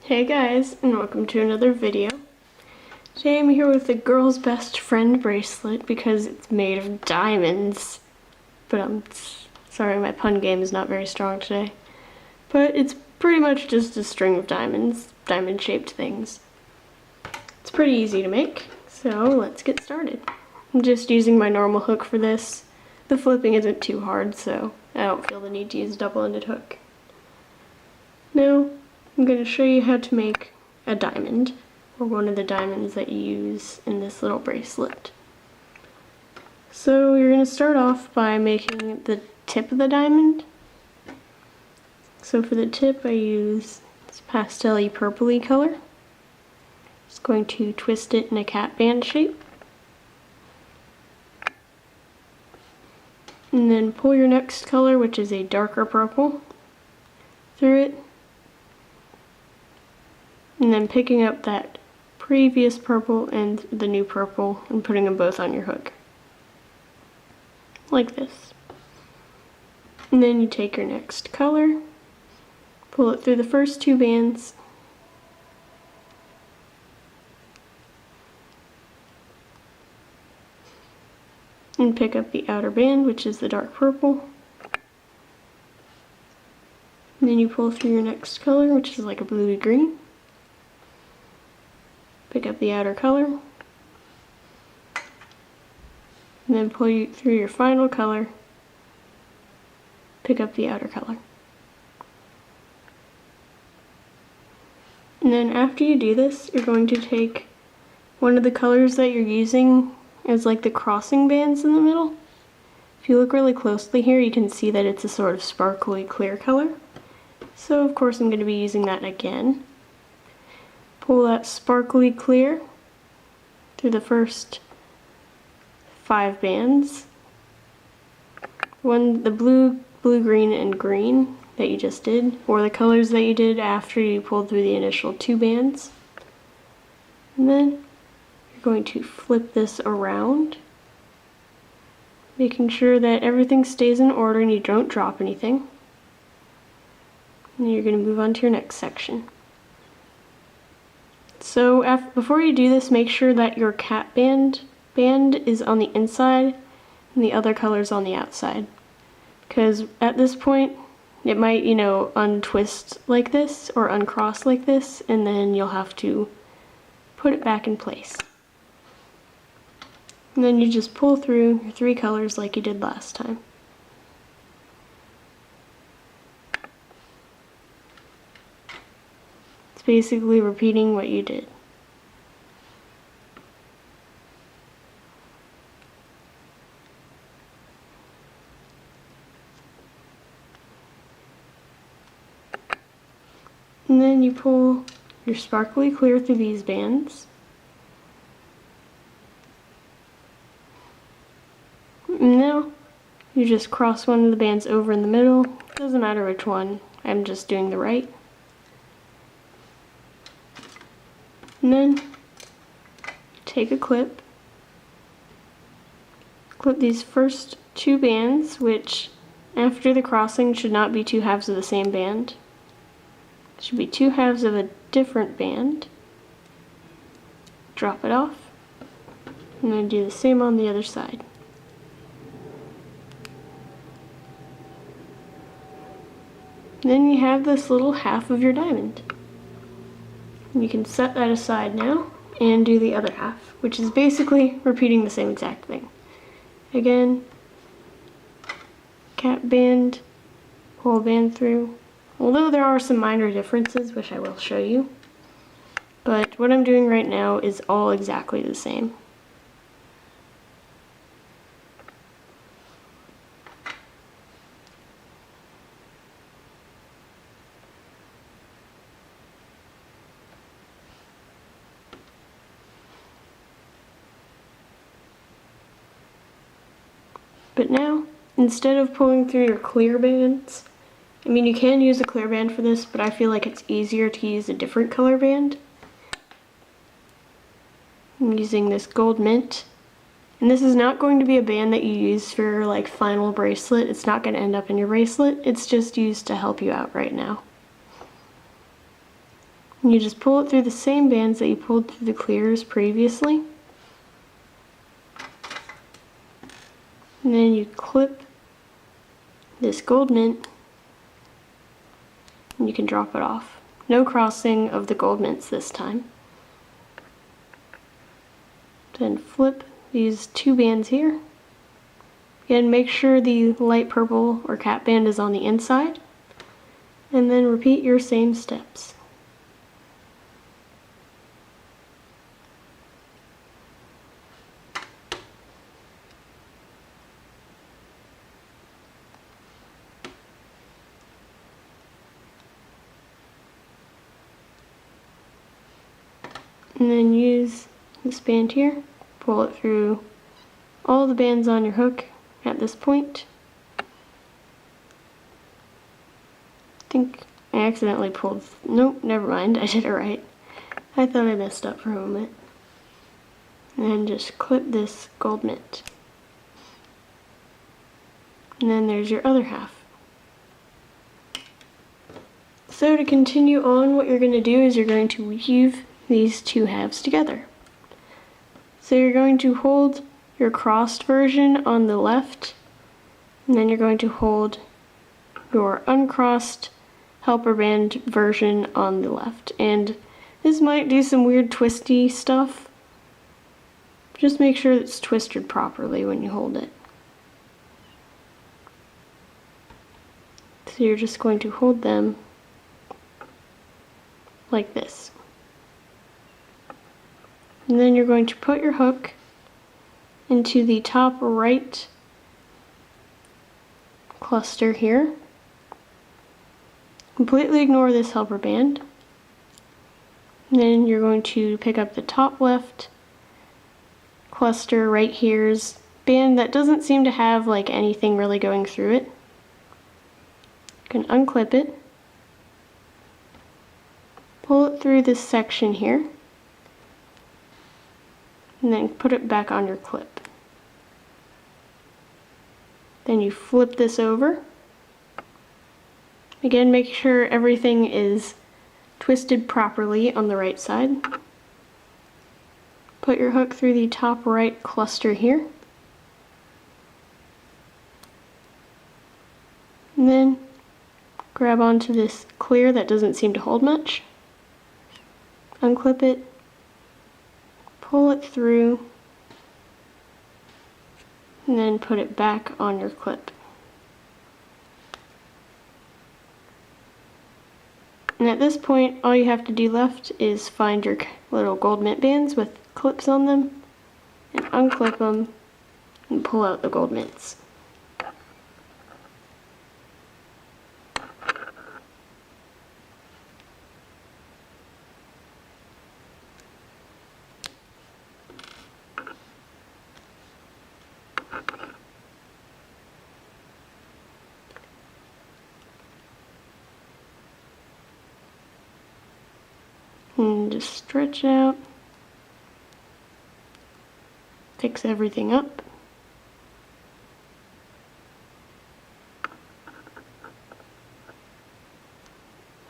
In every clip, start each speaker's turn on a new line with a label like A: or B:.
A: Hey guys, and welcome to another video. Today I'm here with the girl's best friend bracelet because it's made of diamonds. But I'm sorry, my pun game is not very strong today. But it's pretty much just a string of diamonds, diamond-shaped things. It's pretty easy to make, so let's get started. I'm just using my normal hook for this. The flipping isn't too hard, so I don't feel the need to use a double-ended hook. Now, I'm going to show you how to make a diamond, or one of the diamonds that you use in this little bracelet. So you're going to start off by making the tip of the diamond. So for the tip I use this pastel-y purpley color. Just going to twist it in a cat band shape. And then pull your next color, which is a darker purple, through it. And then picking up that previous purple and the new purple and putting them both on your hook. Like this. And then you take your next color, pull it through the first two bands, and pick up the outer band, which is the dark purple. And then you pull through your next color, which is like a bluey green. Pick up the outer color, and then pull through your final color, pick up the outer color. And then after you do this, you're going to take one of the colors that you're using as like the crossing bands in the middle. If you look really closely here, you can see that it's a sort of sparkly clear color. So of course I'm going to be using that again. Pull that sparkly clear through the first 5 bands. The blue, green, and green that you just did, or the colors that you did after you pulled through the initial 2 bands. And then you're going to flip this around, making sure that everything stays in order and you don't drop anything. And then you're going to move on to your next section. So before you do this, make sure that your cat band is on the inside and the other color's on the outside. Because at this point, it might, untwist like this or uncross like this, and then you'll have to put it back in place. And then you just pull through your 3 colors like you did last time. It's basically repeating what you did. And then you pull your sparkly clear through these bands. And now you just cross one of the bands over in the middle. Doesn't matter which one, I'm just doing the right. And then take a clip, clip these first 2 bands, which after the crossing should not be 2 halves of the same band. It should be 2 halves of a different band. Drop it off, and then do the same on the other side. Then you have this little half of your diamond. You can set that aside now and do the other half, which is basically repeating the same exact thing. Again, cat band, pull a band through. Although there are some minor differences, which I will show you, but what I'm doing right now is all exactly the same. But now, instead of pulling through your clear bands, you can use a clear band for this, but I feel like it's easier to use a different color band. I'm using this gold mint, and this is not going to be a band that you use for your final bracelet. It's not going to end up in your bracelet, it's just used to help you out right now. And you just pull it through the same bands that you pulled through the clears previously. And then you clip this gold mint and you can drop it off. No crossing of the gold mints this time. Then flip these two bands here. Again, make sure the light purple or cap band is on the inside. And then repeat your same steps. And then use this band here, pull it through all the bands on your hook at this point. I think I accidentally pulled, nope, never mind, I did it right. I thought I messed up for a moment. And then just clip this gold mint. And then there's your other half. So to continue on, what you're going to do is you're going to weave these two halves together. So you're going to hold your crossed version on the left, and then you're going to hold your uncrossed helper band version on the left. And this might do some weird twisty stuff. Just make sure it's twisted properly when you hold it. So you're just going to hold them like this. And then you're going to put your hook into the top right cluster here. Completely ignore this helper band. And then you're going to pick up the top left cluster right here's band that doesn't seem to have like anything really going through it. You can unclip it, pull it through this section here, and then put it back on your clip. Then you flip this over. Again, make sure everything is twisted properly on the right side. Put your hook through the top right cluster here. And then grab onto this clear that doesn't seem to hold much. Unclip it. Pull it through, and then put it back on your clip. And at this point, all you have to do left is find your little gold mint bands with clips on them, and unclip them, and pull out the gold mints. And just stretch out, fix everything up.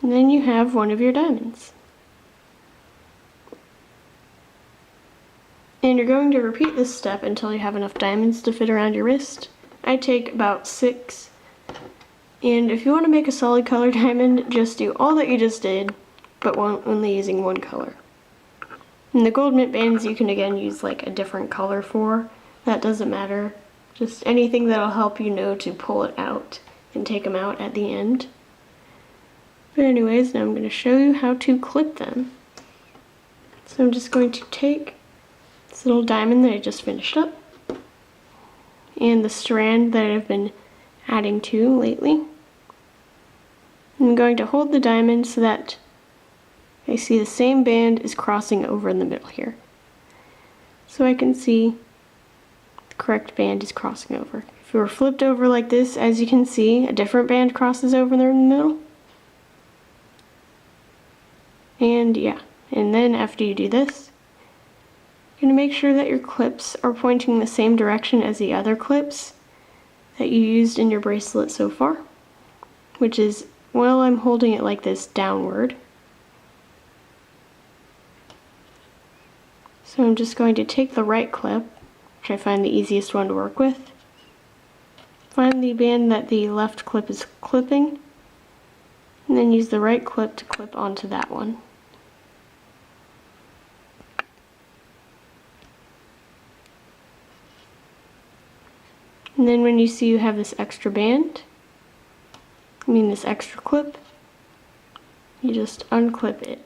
A: And then you have one of your diamonds. And you're going to repeat this step until you have enough diamonds to fit around your wrist. I take about 6. And if you want to make a solid color diamond, just do all that you just did, but only using one color. And the gold mint bands you can again use like a different color for. That doesn't matter. Just anything that'll help you know to pull it out and take them out at the end. But anyways, now I'm going to show you how to clip them. So I'm just going to take this little diamond that I just finished up and the strand that I've been adding to lately. I'm going to hold the diamond so that I see the same band is crossing over in the middle here. So I can see the correct band is crossing over. If it were flipped over like this, as you can see, a different band crosses over there in the middle. And yeah, and then after you do this, you're going to make sure that your clips are pointing the same direction as the other clips that you used in your bracelet so far, which is, well, I'm holding it like this downward. So I'm just going to take the right clip, which I find the easiest one to work with. Find the band that the left clip is clipping, and then use the right clip to clip onto that one. And then when you see you have this extra band, this extra clip, you just unclip it.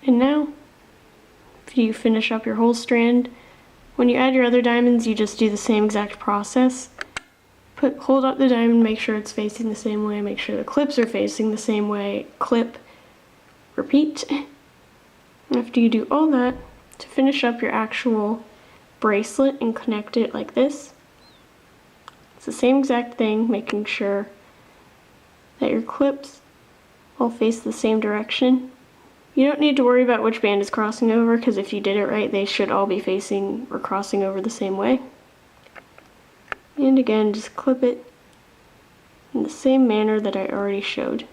A: And now, if you finish up your whole strand, when you add your other diamonds, you just do the same exact process. Hold up the diamond, make sure it's facing the same way, make sure the clips are facing the same way, clip, repeat. After you do all that, to finish up your actual bracelet and connect it like this, it's the same exact thing, making sure that your clips all face the same direction. You don't need to worry about which band is crossing over, because if you did it right, they should all be facing or crossing over the same way. And again, just clip it in the same manner that I already showed.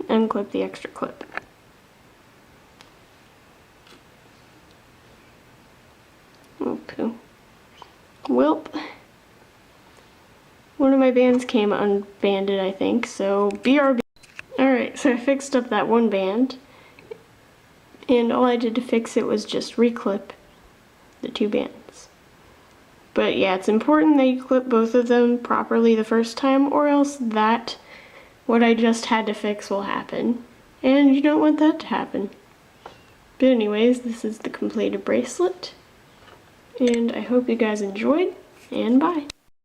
A: Unclip the extra clip. Okay. Welp. One of my bands came unbanded, I think, so BRB. Alright, so I fixed up that one band, and all I did to fix it was just reclip the two bands. But yeah, it's important that you clip both of them properly the first time, or else what I just had to fix will happen, and you don't want that to happen. But anyways, this is the completed bracelet, and I hope you guys enjoyed, and bye.